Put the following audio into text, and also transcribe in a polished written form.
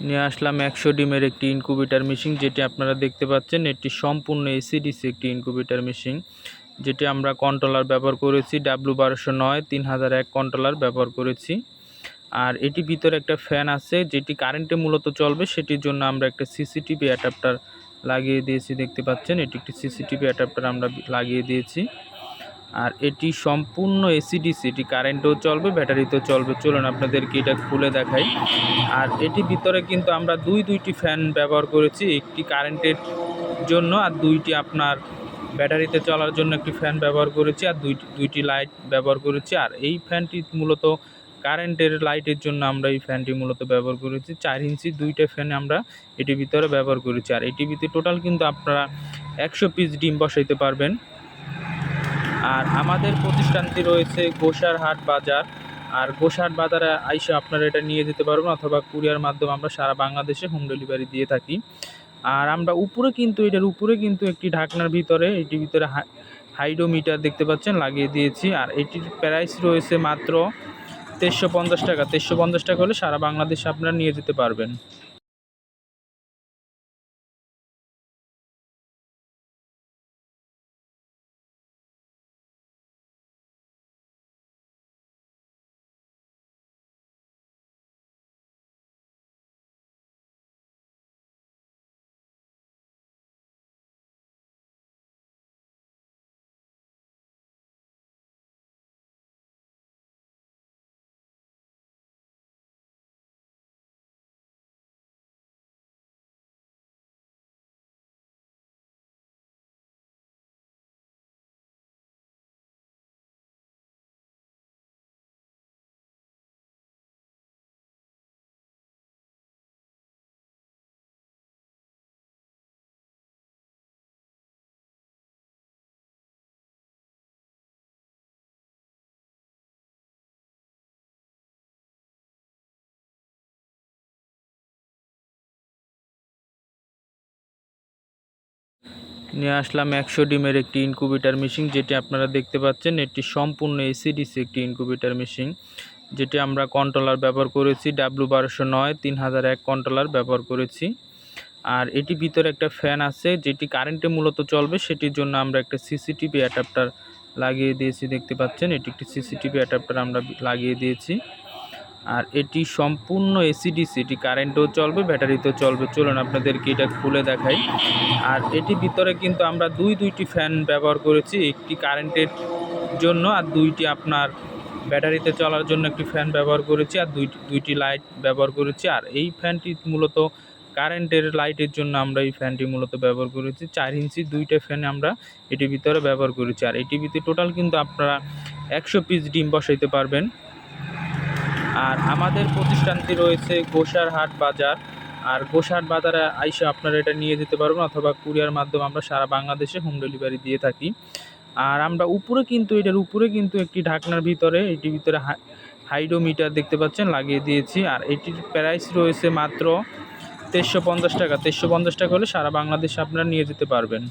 নিয়ে আসলাম 100 ডিমের একটি ইনকিউবেটর মেশিন, যেটি আপনারা দেখতে পাচ্ছেন। এটি সম্পূর্ণ এসিডিসি একটি ইনকিউবেটর মেশিন, যেটি আমরা কন্ট্রোলার ব্যবহার করেছি W1209 3001 কন্ট্রোলার ব্যবহার করেছি। আর এটি ভিতরে একটা ফ্যান আছে, যেটি কারেন্টে মূলত চলবে। সেটির জন্য আমরা একটা সিসিটিভি অ্যাডাপ্টার লাগিয়ে দিয়েছি, দেখতে পাচ্ছেন। এটি একটি সিসিটিভি অ্যাডাপ্টার আমরা লাগিয়ে দিয়েছি। আর এটি সম্পূর্ণ এসিডিসি, এটি কারেন্টেও চলবে, ব্যাটারিতেও চলবে। চলুন আপনাদেরকে এটা খুলে দেখাই। আর এটি ভিতরে কিন্তু আমরা দুইটি ফ্যান ব্যবহার করেছি, একটি কারেন্টের জন্য আর দুইটি আপনার ব্যাটারিতে চলার জন্য একটি ফ্যান ব্যবহার করেছি, আর দুইটি লাইট ব্যবহার করেছি। আর এই ফ্যানটি মূলত কারেন্টের লাইটের জন্য আমরা এই ফ্যানটি মূলত ব্যবহার করেছি। 4 ইঞ্চি দুইটা ফ্যান আমরা এটির ভিতরে ব্যবহার করেছি। আর এটির ভিতরে টোটাল কিন্তু আপনারা 100 পিস ডিম বসাইতে পারবেন। আর আমাদের প্রতিষ্ঠানটি রয়েছে গোসারহাট বাজার। আর গোসারহাট বাজারে আইসা আপনারা এটা নিয়ে যেতে পারবেন, অথবা কুরিয়ার মাধ্যমে আমরা সারা বাংলাদেশে হোম ডেলিভারি দিয়ে থাকি। আর আমরা এটার উপরে কিন্তু একটি ঢাকনার ভিতরে, এটির ভিতরে হাইড্রোমিটার দেখতে পাচ্ছেন লাগিয়ে দিয়েছি। আর এটির প্রাইস রয়েছে মাত্র 2350 টাকা। 2350 টাকা হলে সারা বাংলাদেশে আপনারা নিয়ে যেতে পারবেন। নিয়ে আসলাম 100 ডিমের একটি ইনকিউবেটর মেশিন, যেটি আপনারা দেখতে পাচ্ছেন। এটি সম্পূর্ণ এসিডিসি একটি ইনকিউবেটর মেশিন, যেটি আমরা কন্ট্রোলার ব্যবহার করেছি W1209 3001 কন্ট্রোলার ব্যবহার করেছি। আর এটি ভিতরে একটা ফ্যান আছে, যেটি কারেন্টে মূলত চলবে। সেটির জন্য আমরা একটা সিসিটিভি অ্যাডাপ্টার লাগিয়ে দিয়েছি, দেখতে পাচ্ছেন। এটি একটি সিসিটিভি অ্যাডাপ্টার আমরা লাগিয়ে দিয়েছি। আর এটি সম্পূর্ণ এসিডিসি, এটি কারেন্টেও চলবে, ব্যাটারিতেও চলবে। চলুন আপনাদেরকে এটা খুলে দেখাই। আর এটি ভিতরে কিন্তু আমরা দুইটি ফ্যান ব্যবহার করেছি, একটি কারেন্টের জন্য আর দুইটি আপনার ব্যাটারিতে চলার জন্য একটি ফ্যান ব্যবহার করেছি, আর দুইটি লাইট ব্যবহার করেছি। আর এই ফ্যানটি মূলত কারেন্টের লাইটের জন্য আমরা এই ফ্যানটি মূলত ব্যবহার করেছি। 4 ইঞ্চি দুইটা ফ্যান আমরা এটির ভিতরে ব্যবহার করেছি। আর এটির ভিতরে টোটাল কিন্তু আপনারা 100 পিস ডিম বসাইতে পারবেন। আর আমাদের প্রতিষ্ঠানটি রয়েছে গোসারহাট বাজার। আর গোসারহাট বাজারে আইসা আপনারা এটা নিয়ে যেতে পারবেন, অথবা কুরিয়ার মাধ্যমে আমরা সারা বাংলাদেশে হোম ডেলিভারি দিয়ে থাকি। আর আমরা এটার উপরে কিন্তু একটি ঢাকনার ভিতরে, এটির ভিতরে হাইড্রোমিটার দেখতে পাচ্ছেন লাগিয়ে দিয়েছি। আর এটির প্রাইস রয়েছে মাত্র 2350 টাকা। 2350 টাকা হলে সারা বাংলাদেশে আপনারা নিয়ে যেতে পারবেন।